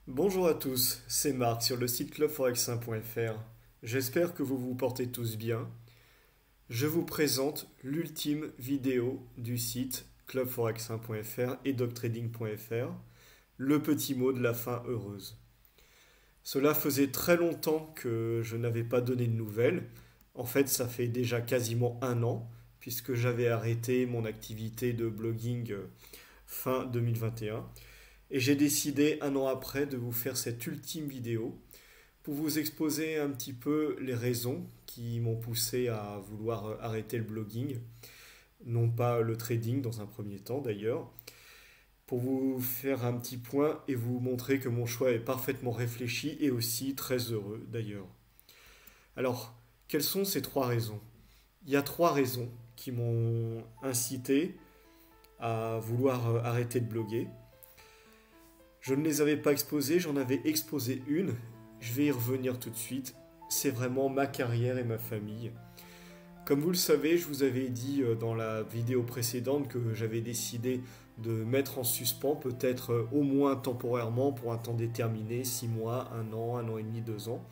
Bonjour à tous, c'est Marc sur le site clubforex1.fr. J'espère que vous vous portez tous bien. Je vous présente l'ultime vidéo du site clubforex1.fr et doctrading.fr, le petit mot de la fin heureuse. Cela faisait très longtemps que je n'avais pas donné de nouvelles. En fait, ça fait déjà quasiment un an, puisque j'avais arrêté mon activité de blogging fin 2021. Et j'ai décidé un an après de vous faire cette ultime vidéo pour vous exposer un petit peu les raisons qui m'ont poussé à vouloir arrêter le blogging, non pas le trading dans un premier temps d'ailleurs, pour vous faire un petit point et vous montrer que mon choix est parfaitement réfléchi et aussi très heureux d'ailleurs. Alors, quelles sont ces trois raisons? Il y a trois raisons qui m'ont incité à vouloir arrêter de bloguer. Je ne les avais pas exposées, j'en avais exposé une. Je vais y revenir tout de suite. C'est vraiment ma carrière et ma famille. Comme vous le savez, je vous avais dit dans la vidéo précédente que j'avais décidé de mettre en suspens, peut-être au moins temporairement, pour un temps déterminé, 6 mois, un an et demi, 2 ans,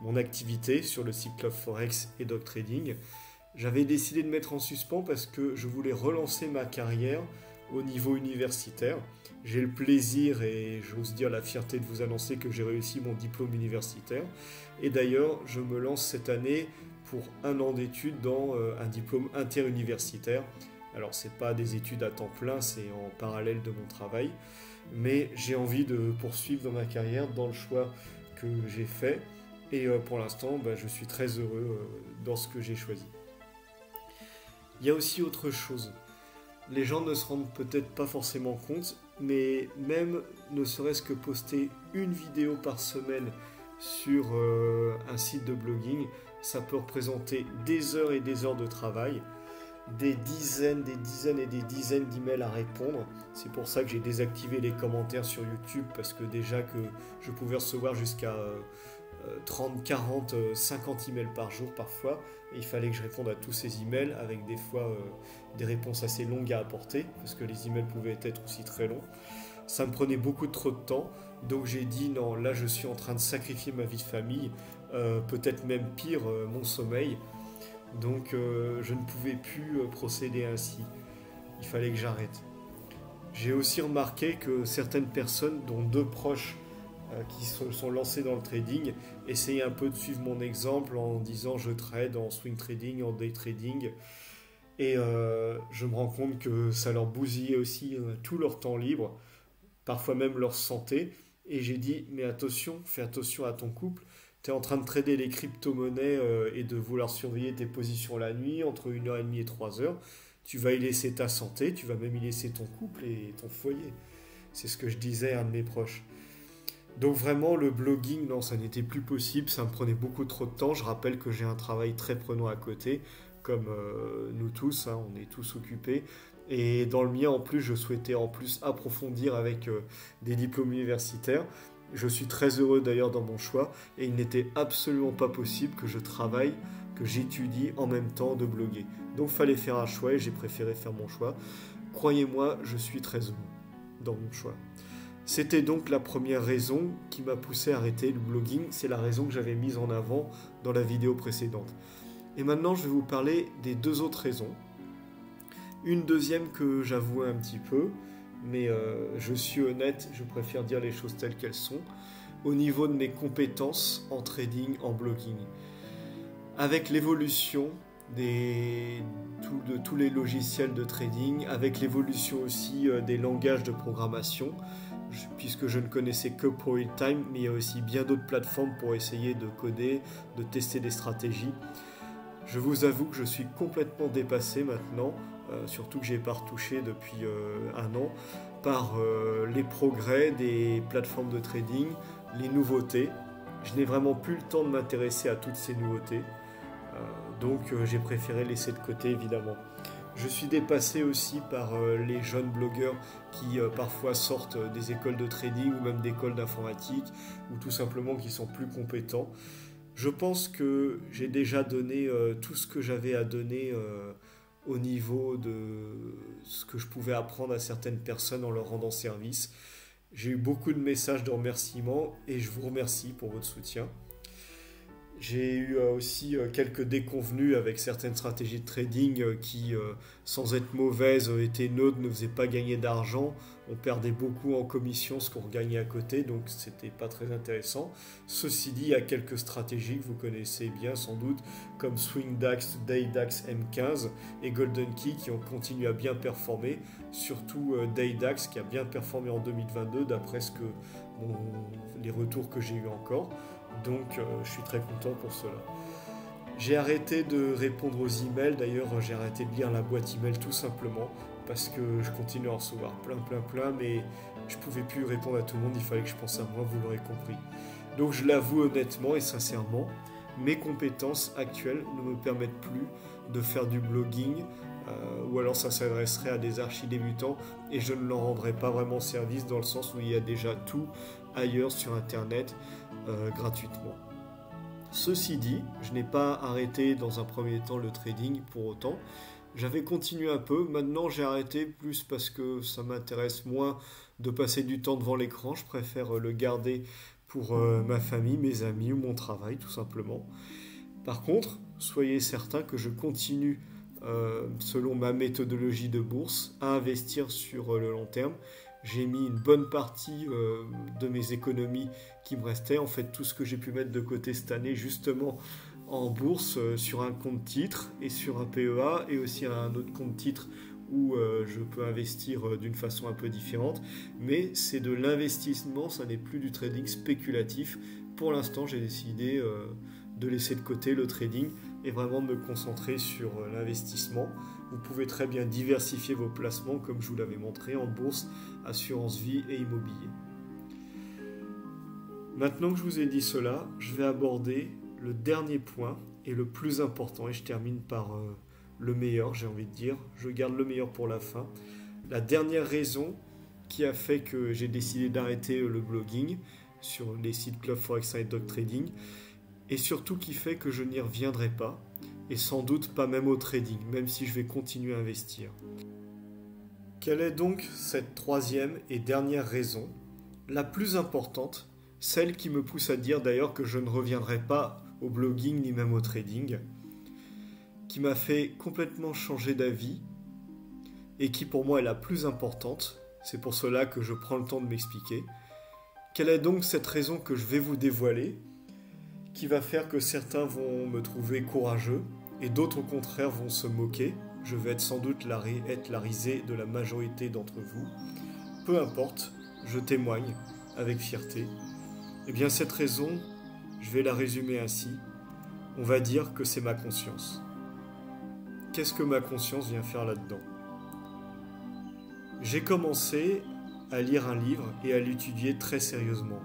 mon activité sur le site Club Forex et Dog Trading. J'avais décidé de mettre en suspens parce que je voulais relancer ma carrière au niveau universitaire. J'ai le plaisir et j'ose dire la fierté de vous annoncer que j'ai réussi mon diplôme universitaire. Et d'ailleurs, je me lance cette année pour un an d'études dans un diplôme interuniversitaire. Alors, ce n'est pas des études à temps plein, c'est en parallèle de mon travail. Mais j'ai envie de poursuivre dans ma carrière, dans le choix que j'ai fait. Et pour l'instant, je suis très heureux dans ce que j'ai choisi. Il y a aussi autre chose. Les gens ne se rendent peut-être pas forcément compte, mais même ne serait-ce que poster une vidéo par semaine sur un site de blogging, ça peut représenter des heures et des heures de travail, des dizaines et des dizaines d'emails à répondre. C'est pour ça que j'ai désactivé les commentaires sur YouTube, parce que déjà que je pouvais recevoir jusqu'à 30, 40, 50 emails par jour parfois, et il fallait que je réponde à tous ces emails avec des fois des réponses assez longues à apporter, parce que les emails pouvaient être aussi très longs. Ça me prenait beaucoup trop de temps, donc j'ai dit non, là je suis en train de sacrifier ma vie de famille, peut-être même pire, mon sommeil, donc je ne pouvais plus procéder ainsi. Il fallait que j'arrête. J'ai aussi remarqué que certaines personnes, dont deux proches qui se sont lancés dans le trading, essayaient un peu de suivre mon exemple en disant je trade en swing trading, en day trading, et je me rends compte que ça leur bousillait aussi tout leur temps libre, parfois même leur santé, et j'ai dit mais attention, fais attention à ton couple, tu es en train de trader les crypto-monnaies et de vouloir surveiller tes positions la nuit entre 1h30 et 3h, tu vas y laisser ta santé, tu vas même y laisser ton couple et ton foyer. C'est ce que je disais à un de mes proches. Donc vraiment, le blogging, non, ça n'était plus possible, ça me prenait beaucoup trop de temps. Je rappelle que j'ai un travail très prenant à côté, comme nous tous, hein, on est tous occupés. Et dans le mien, en plus, je souhaitais en plus approfondir avec des diplômes universitaires. Je suis très heureux d'ailleurs dans mon choix, et il n'était absolument pas possible que je travaille, que j'étudie en même temps de bloguer. Donc il fallait faire un choix et j'ai préféré faire mon choix. Croyez-moi, je suis très heureux dans mon choix. C'était donc la première raison qui m'a poussé à arrêter le blogging. C'est la raison que j'avais mise en avant dans la vidéo précédente. Et maintenant, je vais vous parler des deux autres raisons. Une deuxième que j'avoue un petit peu, mais je suis honnête, je préfère dire les choses telles qu'elles sont, au niveau de mes compétences en trading, en blogging. Avec l'évolution de tous les logiciels de trading, avec l'évolution aussi des langages de programmation, puisque je ne connaissais que ProRealTime, mais il y a aussi bien d'autres plateformes pour essayer de coder, de tester des stratégies. Je vous avoue que je suis complètement dépassé maintenant, surtout que je n'ai pas retouché depuis un an, par les progrès des plateformes de trading, les nouveautés. Je n'ai vraiment plus le temps de m'intéresser à toutes ces nouveautés, donc j'ai préféré laisser de côté évidemment. Je suis dépassé aussi par les jeunes blogueurs qui parfois sortent des écoles de trading ou même d'écoles d'informatique, ou tout simplement qui sont plus compétents. Je pense que j'ai déjà donné tout ce que j'avais à donner au niveau de ce que je pouvais apprendre à certaines personnes en leur rendant service. J'ai eu beaucoup de messages de remerciements et je vous remercie pour votre soutien. J'ai eu aussi quelques déconvenues avec certaines stratégies de trading qui, sans être mauvaises, étaient neutres, ne faisaient pas gagner d'argent. On perdait beaucoup en commission ce qu'on regagnait à côté, donc c'était pas très intéressant. Ceci dit, il y a quelques stratégies que vous connaissez bien sans doute, comme Swing DAX, Day DAX M15 et Golden Key qui ont continué à bien performer, surtout Day DAX qui a bien performé en 2022 d'après les retours que j'ai eu encore. Donc je suis très content pour cela. J'ai arrêté de répondre aux emails, d'ailleurs j'ai arrêté de lire la boîte email tout simplement parce que je continue à en recevoir plein, mais je ne pouvais plus répondre à tout le monde, il fallait que je pense à moi, vous l'aurez compris. Donc je l'avoue honnêtement et sincèrement, mes compétences actuelles ne me permettent plus de faire du blogging, ou alors ça s'adresserait à des archi-débutants et je ne leur rendrai pas vraiment service dans le sens où il y a déjà tout ailleurs sur internet gratuitement. Ceci dit, je n'ai pas arrêté dans un premier temps le trading pour autant. J'avais continué un peu, maintenant j'ai arrêté plus parce que ça m'intéresse moins de passer du temps devant l'écran, je préfère le garder pour ma famille, mes amis ou mon travail tout simplement. Par contre, soyez certains que je continue selon ma méthodologie de bourse à investir sur le long terme. J'ai mis une bonne partie de mes économies qui me restaient, en fait tout ce que j'ai pu mettre de côté cette année justement en bourse sur un compte titre et sur un PEA et aussi un autre compte titre où je peux investir d'une façon un peu différente. Mais c'est de l'investissement, ça n'est plus du trading spéculatif. Pour l'instant, j'ai décidé de laisser de côté le trading et vraiment de me concentrer sur l'investissement. Vous pouvez très bien diversifier vos placements comme je vous l'avais montré en bourse, assurance vie et immobilier. Maintenant que je vous ai dit cela, je vais aborder le dernier point et le plus important et je termine par le meilleur, j'ai envie de dire. Je garde le meilleur pour la fin. La dernière raison qui a fait que j'ai décidé d'arrêter le blogging sur les sites Club Forex et Dog Trading et surtout qui fait que je n'y reviendrai pas et sans doute pas même au trading, même si je vais continuer à investir. Quelle est donc cette troisième et dernière raison, la plus importante, celle qui me pousse à dire d'ailleurs que je ne reviendrai pas au blogging ni même au trading, qui m'a fait complètement changer d'avis et qui pour moi est la plus importante, c'est pour cela que je prends le temps de m'expliquer. Quelle est donc cette raison que je vais vous dévoiler, qui va faire que certains vont me trouver courageux et d'autres au contraire vont se moquer. Je vais être sans doute être la risée de la majorité d'entre vous. Peu importe, je témoigne avec fierté. Eh bien cette raison, je vais la résumer ainsi. On va dire que c'est ma conscience. Qu'est-ce que ma conscience vient faire là-dedans ? J'ai commencé à lire un livre et à l'étudier très sérieusement.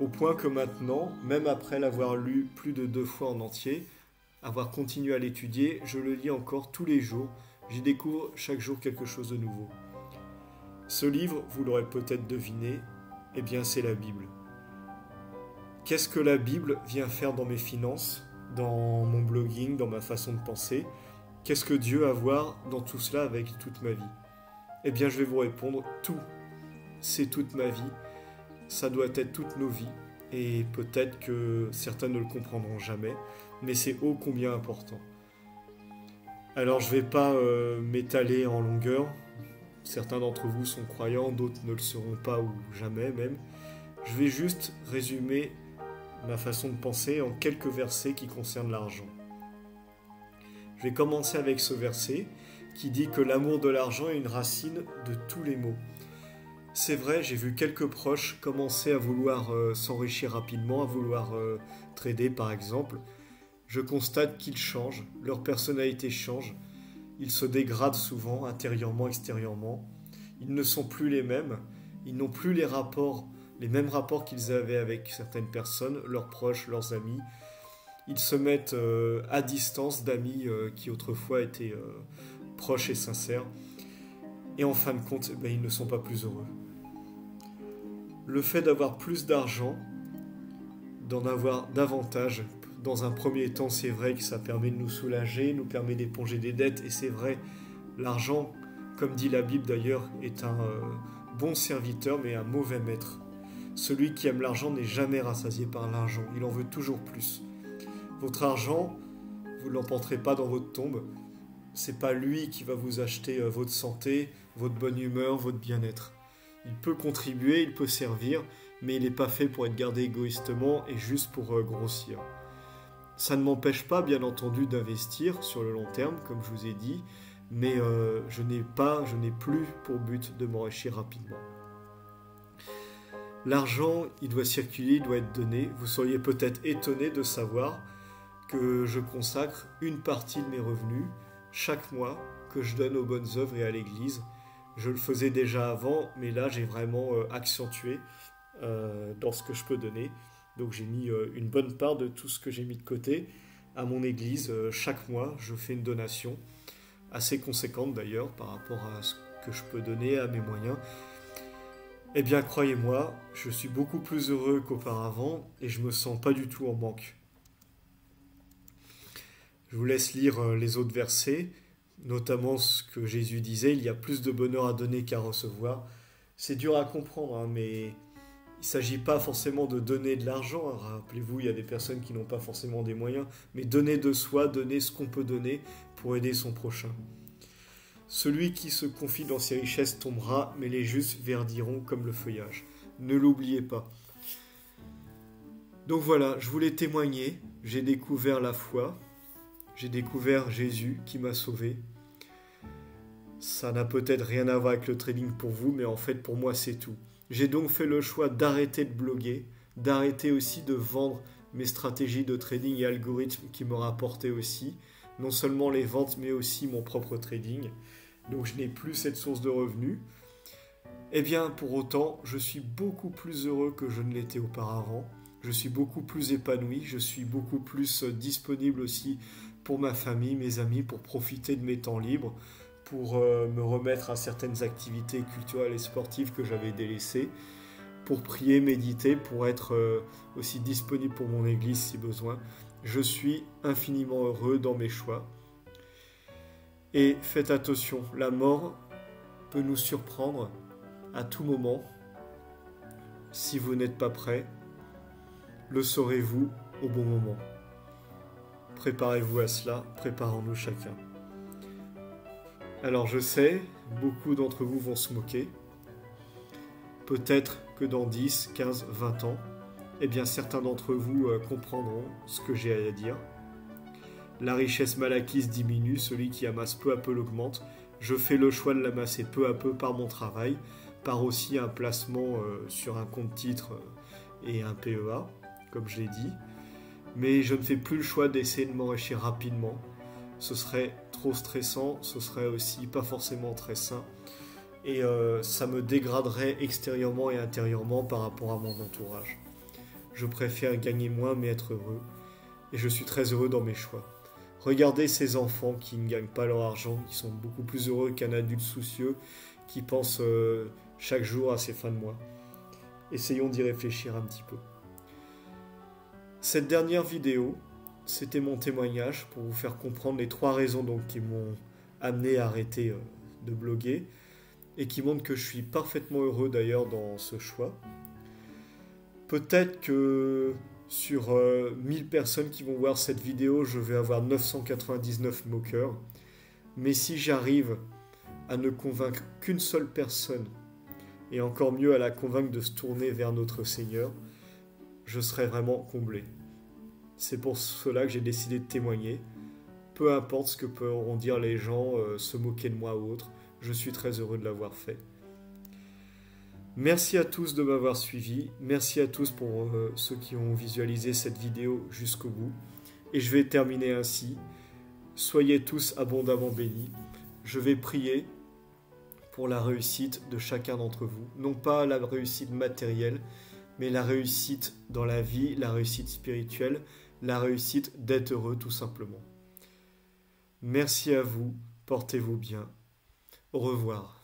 Au point que maintenant, même après l'avoir lu plus de 2 fois en entier, avoir continué à l'étudier, je le lis encore tous les jours. J'y découvre chaque jour quelque chose de nouveau. Ce livre, vous l'aurez peut-être deviné, eh bien c'est la Bible. Qu'est-ce que la Bible vient faire dans mes finances, dans mon blogging, dans ma façon de penser ? Qu'est-ce que Dieu a à voir dans tout cela avec toute ma vie ? Eh bien je vais vous répondre, tout. C'est toute ma vie. Ça doit être toutes nos vies. Et peut-être que certains ne le comprendront jamais, mais c'est ô combien important. Alors je ne vais pas m'étaler en longueur. Certains d'entre vous sont croyants, d'autres ne le seront pas ou jamais même. Je vais juste résumer ma façon de penser en quelques versets qui concernent l'argent. Je vais commencer avec ce verset qui dit que l'amour de l'argent est une racine de tous les maux. C'est vrai, j'ai vu quelques proches commencer à vouloir s'enrichir rapidement, à vouloir trader par exemple. Je constate qu'ils changent, leur personnalité change, ils se dégradent souvent, intérieurement, extérieurement. Ils ne sont plus les mêmes, ils n'ont plus les mêmes rapports qu'ils avaient avec certaines personnes, leurs proches, leurs amis. Ils se mettent à distance d'amis qui autrefois étaient proches et sincères. Et en fin de compte, ils ne sont pas plus heureux. Le fait d'avoir plus d'argent, d'en avoir davantage, Dans un premier temps, c'est vrai que ça permet de nous soulager, nous permet d'éponger des dettes, et c'est vrai, l'argent, comme dit la Bible d'ailleurs, est un bon serviteur mais un mauvais maître. Celui qui aime l'argent n'est jamais rassasié par l'argent, il en veut toujours plus. Votre argent, vous ne l'emporterez pas dans votre tombe, c'est pas lui qui va vous acheter votre santé, votre bonne humeur, votre bien-être. Il peut contribuer, il peut servir, mais il n'est pas fait pour être gardé égoïstement et juste pour grossir. Ça ne m'empêche pas, bien entendu, d'investir sur le long terme, comme je vous ai dit, mais je n'ai plus pour but de m'enrichir rapidement. L'argent, il doit circuler, il doit être donné. Vous seriez peut-être étonné de savoir que je consacre une partie de mes revenus chaque mois que je donne aux bonnes œuvres et à l'Église. Je le faisais déjà avant, mais là j'ai vraiment accentué dans ce que je peux donner. Donc j'ai mis une bonne part de tout ce que j'ai mis de côté à mon Église. Chaque mois, je fais une donation, assez conséquente d'ailleurs par rapport à ce que je peux donner, à mes moyens. Eh bien, croyez-moi, je suis beaucoup plus heureux qu'auparavant et je me sens pas du tout en manque. Je vous laisse lire les autres versets, notamment ce que Jésus disait, il y a plus de bonheur à donner qu'à recevoir. C'est dur à comprendre, hein, mais il ne s'agit pas forcément de donner de l'argent. Hein. Rappelez-vous, il y a des personnes qui n'ont pas forcément des moyens, mais donner de soi, donner ce qu'on peut donner pour aider son prochain. Celui qui se confie dans ses richesses tombera, mais les justes verdiront comme le feuillage. Ne l'oubliez pas. Donc voilà, je voulais témoigner, j'ai découvert la foi, j'ai découvert Jésus qui m'a sauvé. Ça n'a peut-être rien à voir avec le trading pour vous, mais en fait pour moi c'est tout. J'ai donc fait le choix d'arrêter de bloguer, d'arrêter aussi de vendre mes stratégies de trading et algorithmes qui me rapportaient aussi, non seulement les ventes mais aussi mon propre trading. Donc je n'ai plus cette source de revenus. Eh bien pour autant, je suis beaucoup plus heureux que je ne l'étais auparavant. Je suis beaucoup plus épanoui, je suis beaucoup plus disponible aussi pour ma famille, mes amis, pour profiter de mes temps libres, pour me remettre à certaines activités culturelles et sportives que j'avais délaissées, pour prier, méditer, pour être aussi disponible pour mon église si besoin. Je suis infiniment heureux dans mes choix. Et faites attention, la mort peut nous surprendre à tout moment. Si vous n'êtes pas prêt, le saurez-vous au bon moment. Préparez-vous à cela, préparons-nous chacun. Alors je sais, beaucoup d'entre vous vont se moquer. Peut-être que dans 10, 15, 20 ans, eh bien certains d'entre vous comprendront ce que j'ai à dire. La richesse mal acquise diminue, celui qui amasse peu à peu l'augmente. Je fais le choix de l'amasser peu à peu par mon travail, par aussi un placement sur un compte titre et un PEA, comme je l'ai dit. Mais je ne fais plus le choix d'essayer de m'enrichir rapidement. Ce serait trop stressant, ce serait aussi pas forcément très sain. Et ça me dégraderait extérieurement et intérieurement par rapport à mon entourage. Je préfère gagner moins mais être heureux. Et je suis très heureux dans mes choix. Regardez ces enfants qui ne gagnent pas leur argent, qui sont beaucoup plus heureux qu'un adulte soucieux, qui pense chaque jour à ses fins de mois. Essayons d'y réfléchir un petit peu. Cette dernière vidéo, c'était mon témoignage pour vous faire comprendre les 3 raisons donc, qui m'ont amené à arrêter de bloguer et qui montrent que je suis parfaitement heureux d'ailleurs dans ce choix. Peut-être que sur 1000 personnes qui vont voir cette vidéo, je vais avoir 999 moqueurs. Mais si j'arrive à ne convaincre qu'une seule personne, et encore mieux à la convaincre de se tourner vers notre Seigneur, je serai vraiment comblé. C'est pour cela que j'ai décidé de témoigner. Peu importe ce que pourront dire les gens, se moquer de moi ou autre, je suis très heureux de l'avoir fait. Merci à tous de m'avoir suivi. Merci à tous pour ceux qui ont visualisé cette vidéo jusqu'au bout. Et je vais terminer ainsi. Soyez tous abondamment bénis. Je vais prier pour la réussite de chacun d'entre vous. Non pas la réussite matérielle, mais la réussite dans la vie, la réussite spirituelle, la réussite d'être heureux tout simplement. Merci à vous, portez-vous bien. Au revoir.